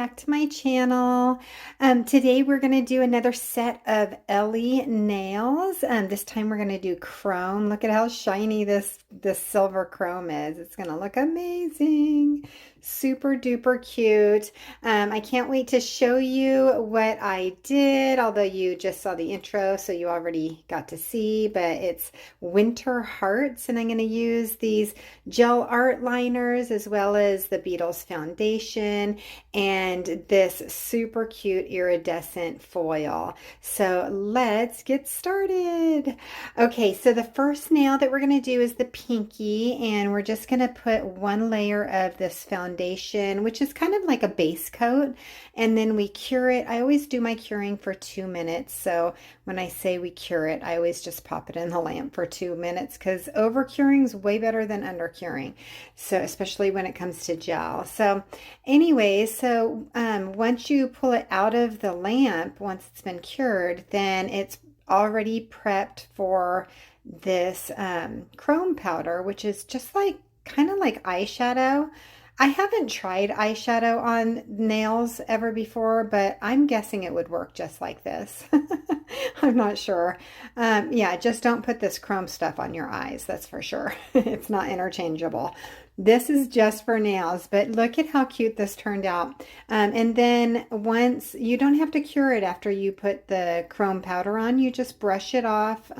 back to my channel. Today we're going to do another set of Ellie nails. This time we're going to do chrome. Look at how shiny this silver chrome is. It's going to look amazing. Super duper cute. I can't wait to show you what I did, although you just saw the intro, so you already got to see, but it's winter hearts, and I'm going to use these gel art liners as well as the Beetles foundation and this super cute iridescent foil. So let's get started. Okay, so the first nail that we're going to do is the pinky, and we're just going to put one layer of this foundation, which is kind of like a base coat, and then we cure it. I always do my curing for 2 minutes, so when I say we cure it, I always just pop it in the lamp for 2 minutes because over curing is way better than under curing, so especially when it comes to gel. So anyways, once you pull it out of the lamp, once it's been cured, then it's already prepped for this chrome powder, which is just like kind of like eyeshadow. I haven't tried eyeshadow on nails ever before, but I'm guessing it would work just like this. I'm not sure. Yeah, just don't put this chrome stuff on your eyes, that's for sure. It's not interchangeable. This is just for nails, but look at how cute this turned out. And then once, you don't have to cure it after you put the chrome powder on, you just brush it off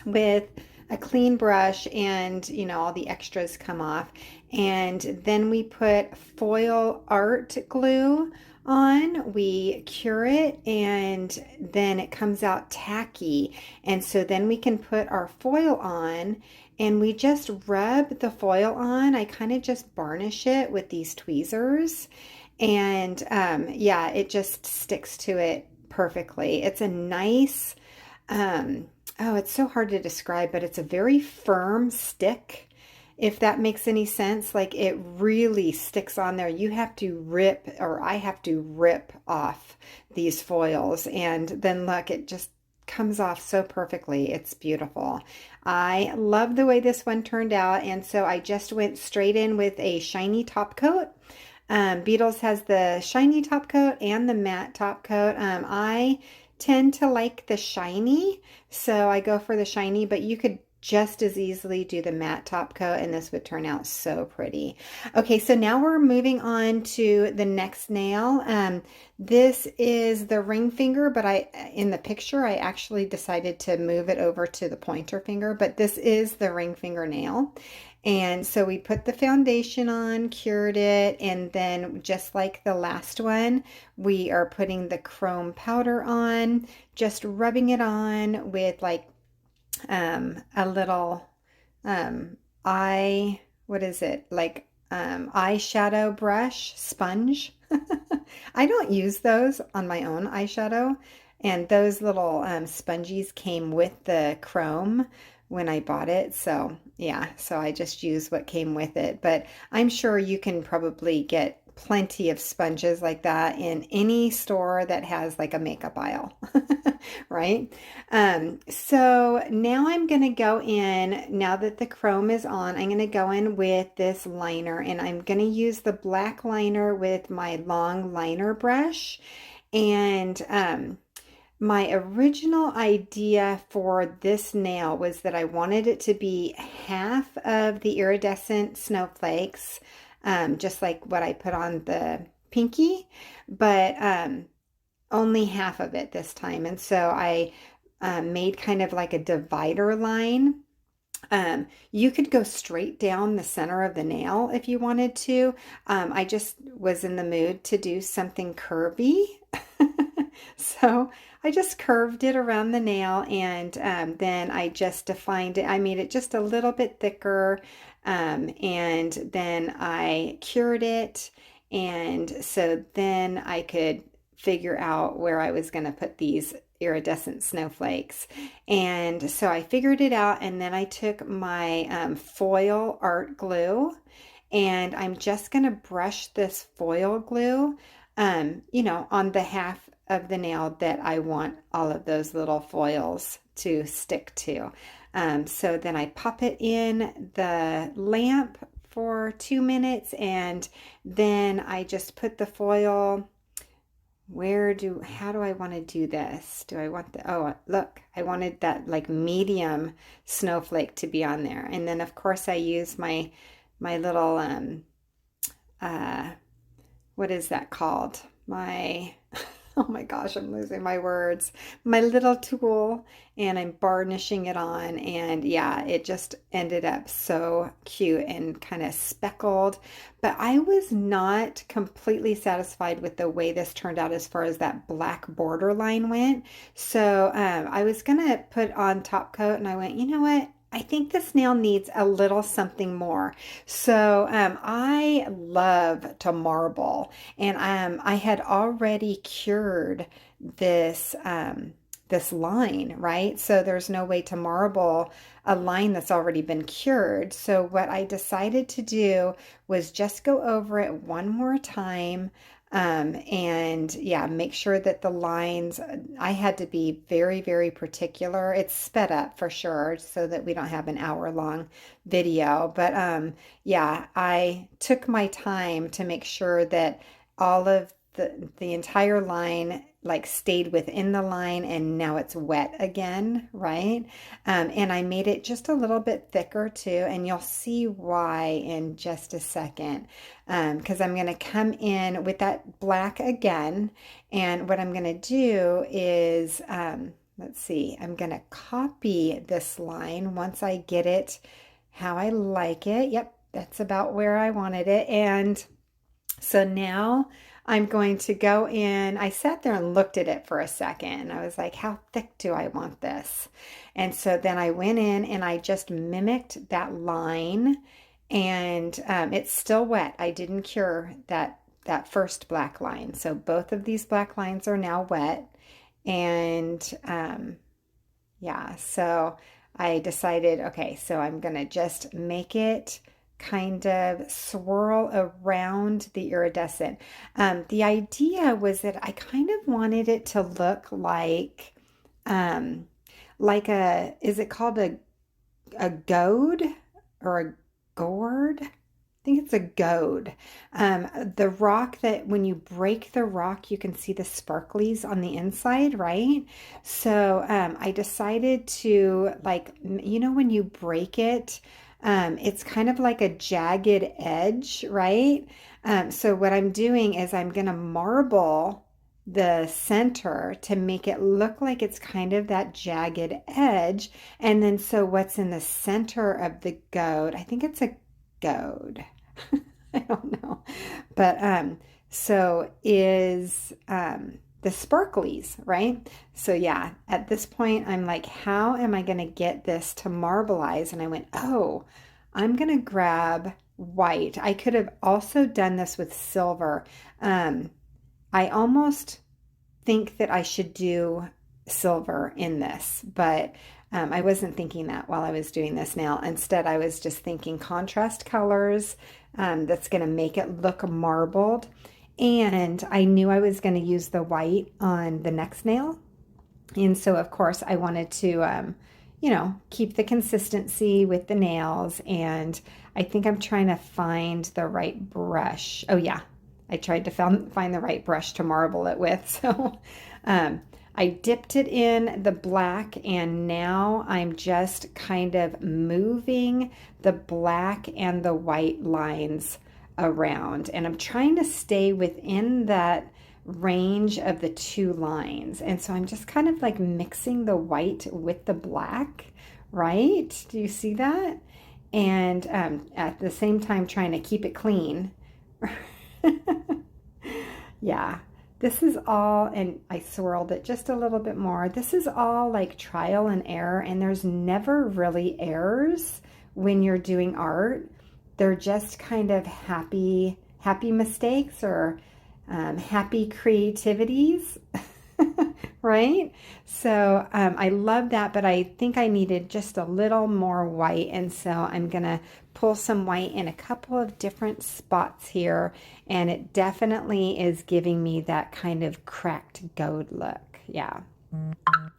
with a clean brush, and all the extras come off. And then we put foil art glue on, we cure it, and then it comes out tacky. And so then we can put our foil on, and we just rub the foil on. I kind of just varnish it with these tweezers, and yeah, it just sticks to it perfectly. It's a nice oh, it's so hard to describe, but it's a very firm stick, if that makes any sense. Like, it really sticks on there. You have to rip, or I have to rip off these foils, and then look, it just comes off so perfectly. It's beautiful. I love the way this one turned out, and so I just went straight in with a shiny top coat. Beetles has the shiny top coat and the matte top coat. I tend to like the shiny, so I go for the shiny, but you could just as easily do the matte top coat, and this would turn out so pretty. Okay, so now we're moving on to the next nail. This is the ring finger, but in the picture I actually decided to move it over to the pointer finger, but this is the ring finger nail. And so we put the foundation on, cured it, and then just like the last one, we are putting the chrome powder on, just rubbing it on with like a little what is it? Like eyeshadow brush, sponge. I don't use those on my own eyeshadow, and those little sponges came with the chrome when I bought it. So yeah, so I just use what came with it, but I'm sure you can probably get plenty of sponges like that in any store that has like a makeup aisle, right? So now I'm going to go in, now that the chrome is on, I'm going to go in with this liner, and I'm going to use the black liner with my long liner brush. And my original idea for this nail was that I wanted it to be half of the iridescent snowflakes, just like what I put on the pinky, but only half of it this time. And so I made kind of like a divider line. You could go straight down the center of the nail if you wanted to. I just was in the mood to do something curvy. So I just curved it around the nail, and then I just defined it. I made it just a little bit thicker, and then I cured it, and so then I could figure out where I was going to put these iridescent snowflakes. And so I figured it out, and then I took my foil art glue, and I'm just going to brush this foil glue on the half of the nail that I want all of those little foils to stick to. So then I pop it in the lamp for 2 minutes, and then I just put the foil. How do I want to do this? Do I want oh, look, I wanted that like medium snowflake to be on there. And then of course I use my little, uh, what is that called? My, oh my gosh, I'm losing my words. My little tool, and I'm varnishing it on. And yeah, it just ended up so cute and kind of speckled. But I was not completely satisfied with the way this turned out as far as that black border line went. So I was gonna put on top coat, and I went, you know what? I think this nail needs a little something more. So I love to marble, and I had already cured this this line, right? So there's no way to marble a line that's already been cured. So what I decided to do was just go over it one more time. And yeah, make sure that the lines, I had to be very, very particular. It's sped up for sure so that we don't have an hour-long video. But yeah, I took my time to make sure that all of the entire line like stayed within the line, and now it's wet again, right? And I made it just a little bit thicker too, and you'll see why in just a second. Because I'm going to come in with that black again, and what I'm going to do is, let's see, I'm going to copy this line once I get it how I like it. Yep, that's about where I wanted it. And so now I'm going to go in. I sat there and looked at it for a second. I was like, how thick do I want this? And so then I went in and I just mimicked that line, and it's still wet. I didn't cure that first black line. So both of these black lines are now wet. And yeah, so I decided, okay, so I'm gonna just make it kind of swirl around the iridescent. The idea was that I kind of wanted it to look um, is it called a goad or a gourd? I think it's a goad. The rock that when you break the rock, you can see the sparklies on the inside, right? So I decided to like, when you break it, it's kind of like a jagged edge, right? So what I'm doing is I'm going to marble the center to make it look like it's kind of that jagged edge. And then so what's in the center of the goad, I think it's a goad. I don't know. But so is the sparklies, right? So yeah, at this point, I'm like, how am I going to get this to marbleize? And I went, oh, I'm going to grab white. I could have also done this with silver. I almost think that I should do silver in this, but I wasn't thinking that while I was doing this nail. Instead, I was just thinking contrast colors that's going to make it look marbled. And I knew I was going to use the white on the next nail. And so, of course, I wanted to, keep the consistency with the nails. And I think I'm trying to find the right brush. Oh, yeah. I tried to find the right brush to marble it with. So I dipped it in the black, and now I'm just kind of moving the black and the white lines around, and I'm trying to stay within that range of the two lines. And so I'm just kind of like mixing the white with the black, right? Do you see that? And at the same time trying to keep it clean. Yeah, this is all, and I swirled it just a little bit more. This is all like trial and error, and there's never really errors when you're doing art. They're just kind of happy mistakes, or happy creativities, right? So I love that, but I think I needed just a little more white, and so I'm gonna pull some white in a couple of different spots here, and it definitely is giving me that kind of cracked gold look. Yeah,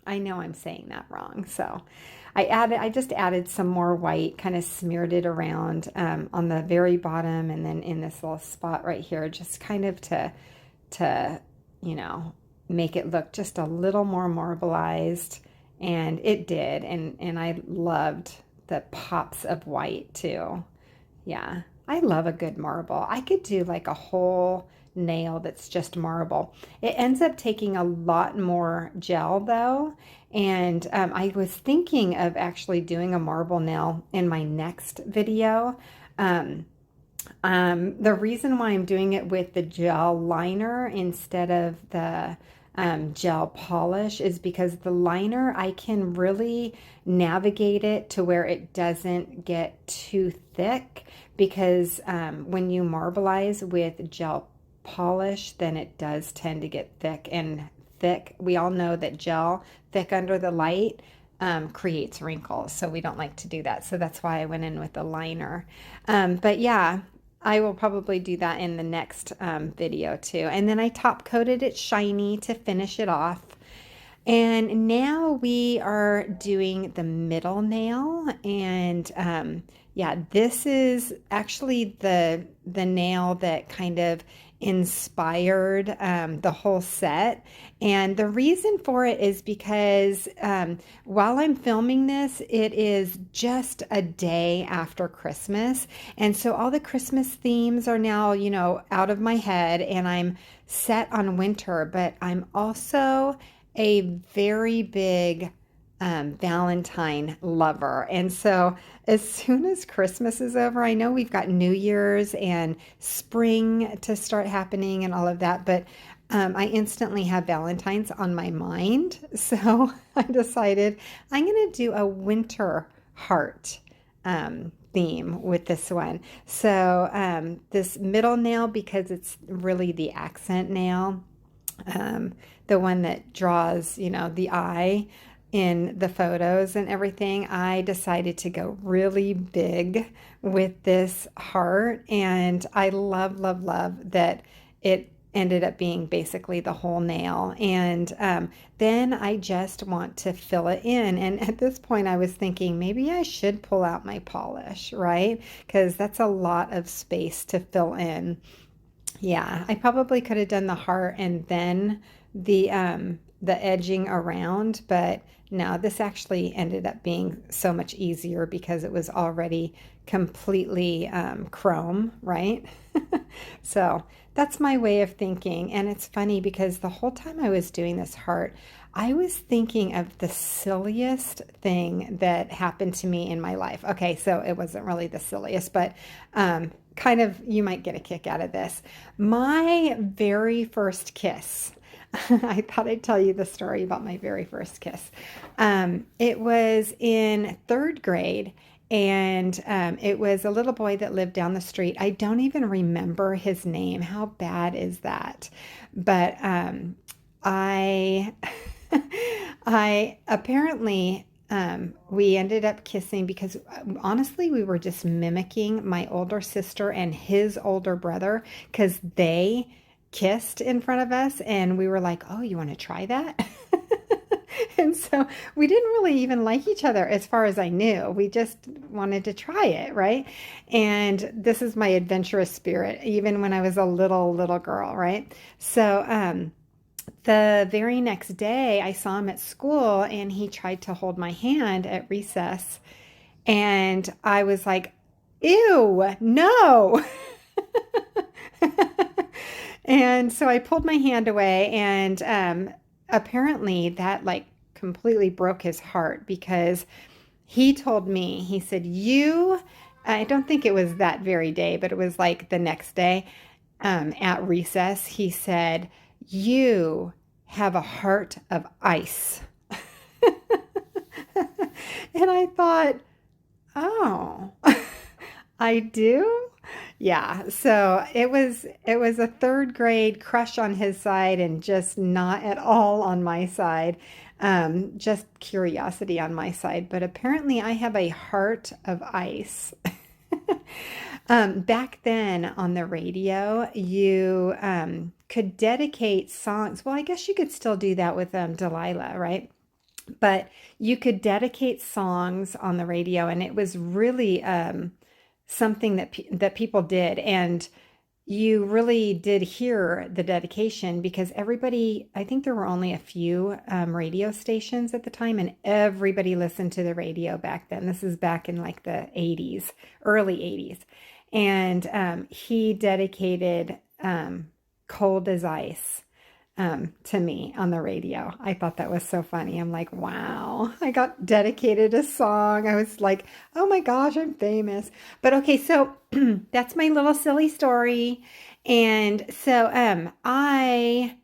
I know I'm saying that wrong. So I just added some more white, kind of smeared it around on the very bottom and then in this little spot right here, just kind of to, you know, make it look just a little more marbleized. And it did. And I loved the pops of white too. Yeah, I love a good marble. I could do like a whole nail that's just marble. It ends up taking a lot more gel though. And I was thinking of actually doing a marble nail in my next video. Um, the reason why I'm doing it with the gel liner instead of the gel polish is because the liner, I can really navigate it to where it doesn't get too thick because when you marbleize with gel polish, then it does tend to get thick and thick. We all know that gel thick under the light creates wrinkles, so we don't like to do that. So that's why I went in with the liner. But yeah, I will probably do that in the next video too. And then I top coated it shiny to finish it off. And now we are doing the middle nail. And yeah, this is actually the nail that kind of inspired the whole set. And the reason for it is because while I'm filming this, it is just a day after Christmas. And so all the Christmas themes are now, you know, out of my head and I'm set on winter, but I'm also a very big Valentine lover. And so as soon as Christmas is over, I know we've got New Year's and spring to start happening and all of that, but I instantly have Valentine's on my mind. So I decided I'm going to do a winter heart theme with this one. So this middle nail, because it's really the accent nail, the one that draws, you know, the eye in the photos and everything, I decided to go really big with this heart. And I love, love, love that it ended up being basically the whole nail. And then I just want to fill it in. And at this point, I was thinking maybe I should pull out my polish, right? Because that's a lot of space to fill in. Yeah, I probably could have done the heart and then the edging around, but no, this actually ended up being so much easier because it was already completely chrome, right? So that's my way of thinking. And it's funny because the whole time I was doing this heart, I was thinking of the silliest thing that happened to me in my life. Okay, so it wasn't really the silliest, but kind of, you might get a kick out of this. My very first kiss. I thought I'd tell you the story about my very first kiss. It was in third grade, and it was a little boy that lived down the street. I don't even remember his name. How bad is that? But I, I apparently we ended up kissing because honestly, we were just mimicking my older sister and his older brother because they kissed in front of us and we were like, oh, you want to try that? And so we didn't really even like each other as far as I knew. We just wanted to try it, right? And this is my adventurous spirit, even when I was a little girl, right? So the very next day I saw him at school and he tried to hold my hand at recess. And I was like, ew, no. And so I pulled my hand away, and apparently that like completely broke his heart because he told me, he said, I don't think it was that very day, but it was like the next day at recess, he said, you have a heart of ice. And I thought, oh, I do? Yeah, so it was a third grade crush on his side and just not at all on my side. Just curiosity on my side, but apparently I have a heart of ice. Back then on the radio, you could dedicate songs. Well, I guess you could still do that with Delilah, right? but you could dedicate songs on the radio, and it was really something that that people did. And you really did hear the dedication because everybody, I think there were only a few radio stations at the time, and everybody listened to the radio back then. This is back in like the 80s, early 80s. And he dedicated Cold as Ice to me on the radio. I thought that was so funny. I'm like, wow, I got dedicated a song. I was like, oh my gosh, I'm famous. But okay, so that's my little silly story. And so I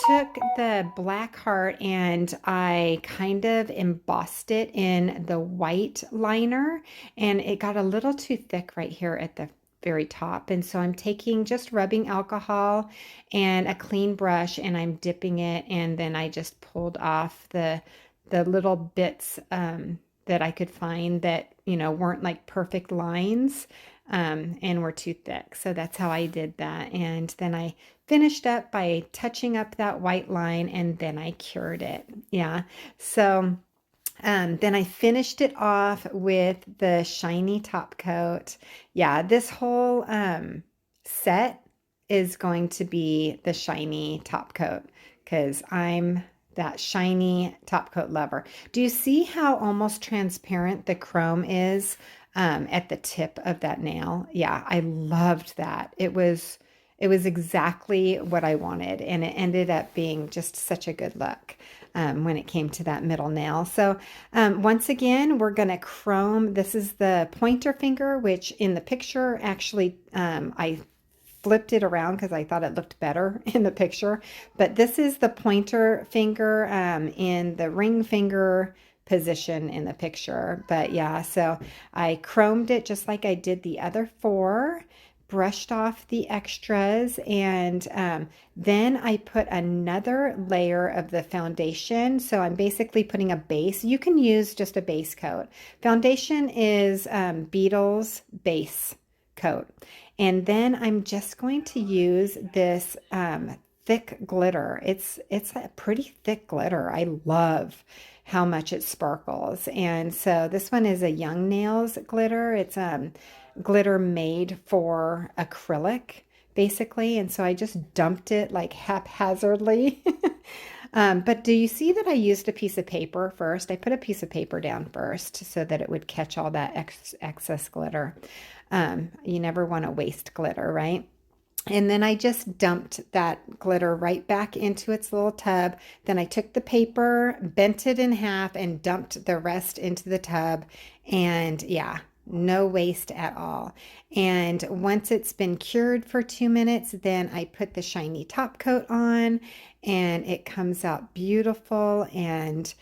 took the black heart and I kind of embossed it in the white liner, and it got a little too thick right here at the very top. And so I'm taking just rubbing alcohol and a clean brush, and I'm dipping it, and then I just pulled off the little bits that I could find that, weren't like perfect lines, and were too thick. So that's how I did that. And then I finished up by touching up that white line, and then I cured it. Yeah. So then I finished it off with the shiny top coat. Yeah, this whole set is going to be the shiny top coat because I'm that shiny top coat lover. Do you see how almost transparent the chrome is at the tip of that nail? Yeah, I loved that. It was exactly what I wanted, and it ended up being just such a good look when it came to that middle nail. So once again, we're going to chrome. This is the pointer finger, which in the picture, actually, I flipped it around because I thought it looked better in the picture. But this is the pointer finger in the ring finger position in the picture. But yeah, so I chromed it just like I did the other four, brushed off the extras, and then I put another layer of the foundation. So I'm basically putting a base. You can use just a base coat. Foundation is Beetles base coat. And then I'm just going to use this thick glitter. It's a pretty thick glitter. I love how much it sparkles. And so this one is a Young Nails glitter. It's glitter made for acrylic, basically. And so I just dumped it like haphazardly. But do you see that I used a piece of paper first? I put a piece of paper down first so that it would catch all that excess glitter. You never want to waste glitter, right? And then I just dumped that glitter right back into its little tub. Then I took the paper, bent it in half, and dumped the rest into the tub. And yeah, no waste at all. And once it's been cured for 2 minutes, then I put the shiny top coat on, and it comes out beautiful and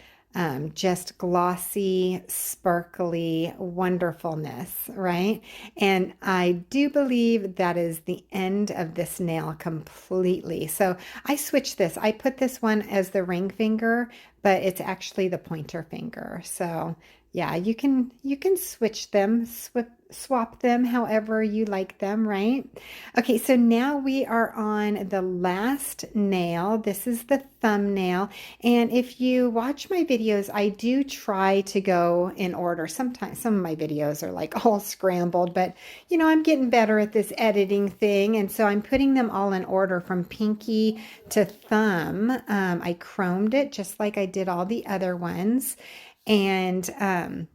just glossy, sparkly wonderfulness, right? And I do believe that is the end of this nail completely. So I switched this. I put this one as the ring finger, but it's actually the pointer finger. So yeah, you can switch them, swap them however you like them, right? Okay, so now we are on the last nail. This is the thumbnail. And if you watch my videos, I do try to go in order. Sometimes some of my videos are like all scrambled, but I'm getting better at this editing thing. And so I'm putting them all in order from pinky to thumb. I chromed it just like I did all the other ones. And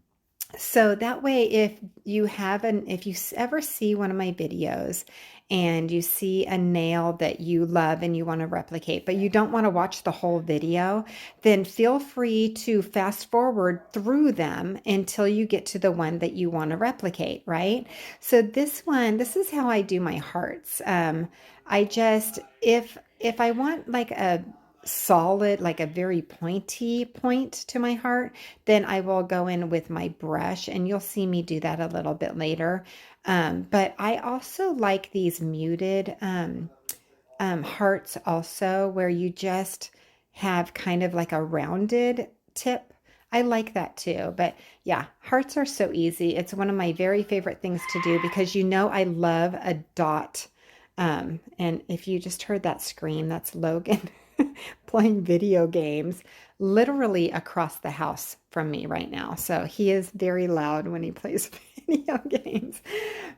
so that way, if you ever see one of my videos and you see a nail that you love and you want to replicate, but you don't want to watch the whole video, then feel free to fast forward through them until you get to the one that you want to replicate, right? So this is how I do my hearts. I just, if I want like a solid, like a very pointy point to my heart, then I will go in with my brush, and you'll see me do that a little bit later. But I also like these muted hearts also, where you just have kind of like a rounded tip. I like that too. But yeah, hearts are so easy. It's one of my very favorite things to do because I love a dot. And if you just heard that scream, that's Logan. playing video games literally across the house from me right now. So he is very loud when he plays video games.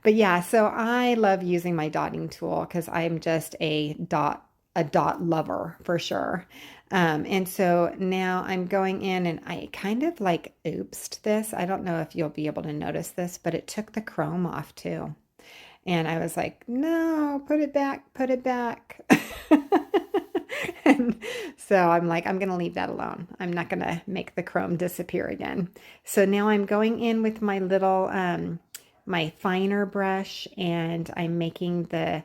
But yeah, so I love using my dotting tool because I'm just a dot lover for sure. And so now I'm going in and I kind of like oopsed this. I don't know if you'll be able to notice this, but it took the chrome off too. And I was like, no, put it back, put it back. And so I'm like, I'm going to leave that alone. I'm not going to make the chrome disappear again. So now I'm going in with my little, my finer brush, and I'm making the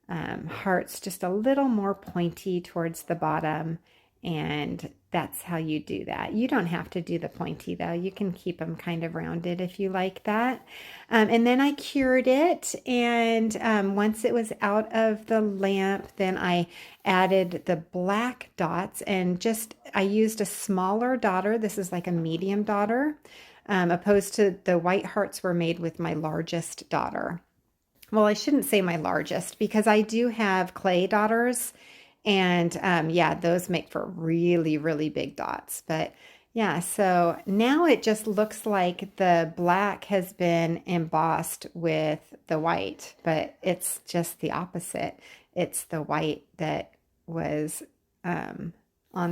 hearts just a little more pointy towards the bottom. And that's how you do that. You don't have to do the pointy though. You can keep them kind of rounded if you like that. And then I cured it. And once it was out of the lamp, then I added the black dots and I used a smaller daughter. This is like a medium daughter, opposed to the white hearts were made with my largest daughter. Well, I shouldn't say my largest because I do have clay daughters, and yeah, those make for really, really big dots. But yeah, so now it just looks like the black has been embossed with the white, but it's just the opposite. It's the white that was on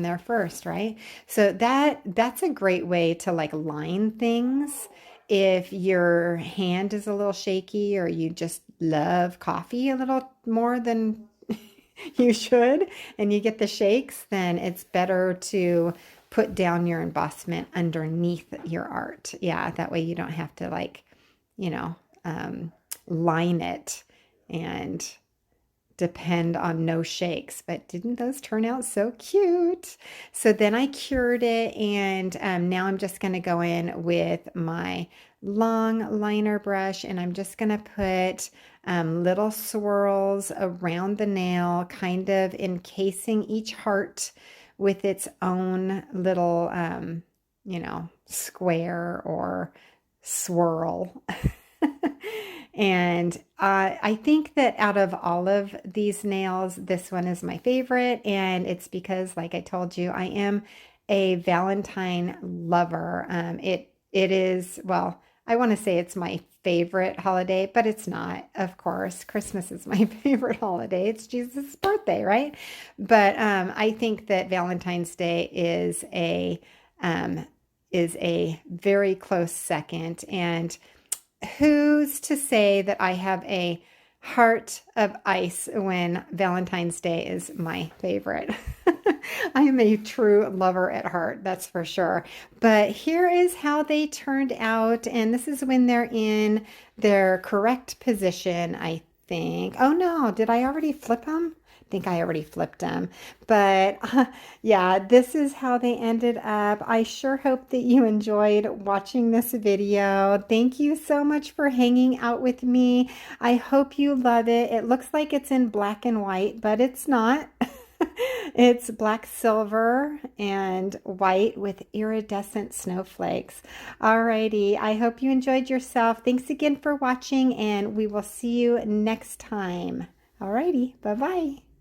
there first, right? So that's a great way to like line things if your hand is a little shaky or you just love coffee a little more than you should and you get the shakes, then it's better to put down your embossment underneath your art. Yeah, that way you don't have to like, you know, line it and depend on no shakes. But didn't those turn out so cute? So then I cured it, and now I'm just going to go in with my long liner brush, and I'm just going to put little swirls around the nail, kind of encasing each heart with its own little, square or swirl. And I think that out of all of these nails, this one is my favorite. And it's because, like I told you, I am a Valentine lover. It is, well, I want to say it's my favorite holiday, but it's not, of course. Christmas is my favorite holiday. It's Jesus' birthday, right? But I think that Valentine's Day is a very close second. And who's to say that I have a heart of ice when Valentine's Day is my favorite? I am a true lover at heart, that's for sure. But here is how they turned out. And this is when they're in their correct position, I think. Oh no, did I already flip them? I think I already flipped them. But yeah, this is how they ended up. I sure hope that you enjoyed watching this video. Thank you so much for hanging out with me. I hope you love it. It looks like it's in black and white, but it's not. It's black, silver, and white with iridescent snowflakes. Alrighty, I hope you enjoyed yourself. Thanks again for watching, and we will see you next time. Alrighty, bye-bye.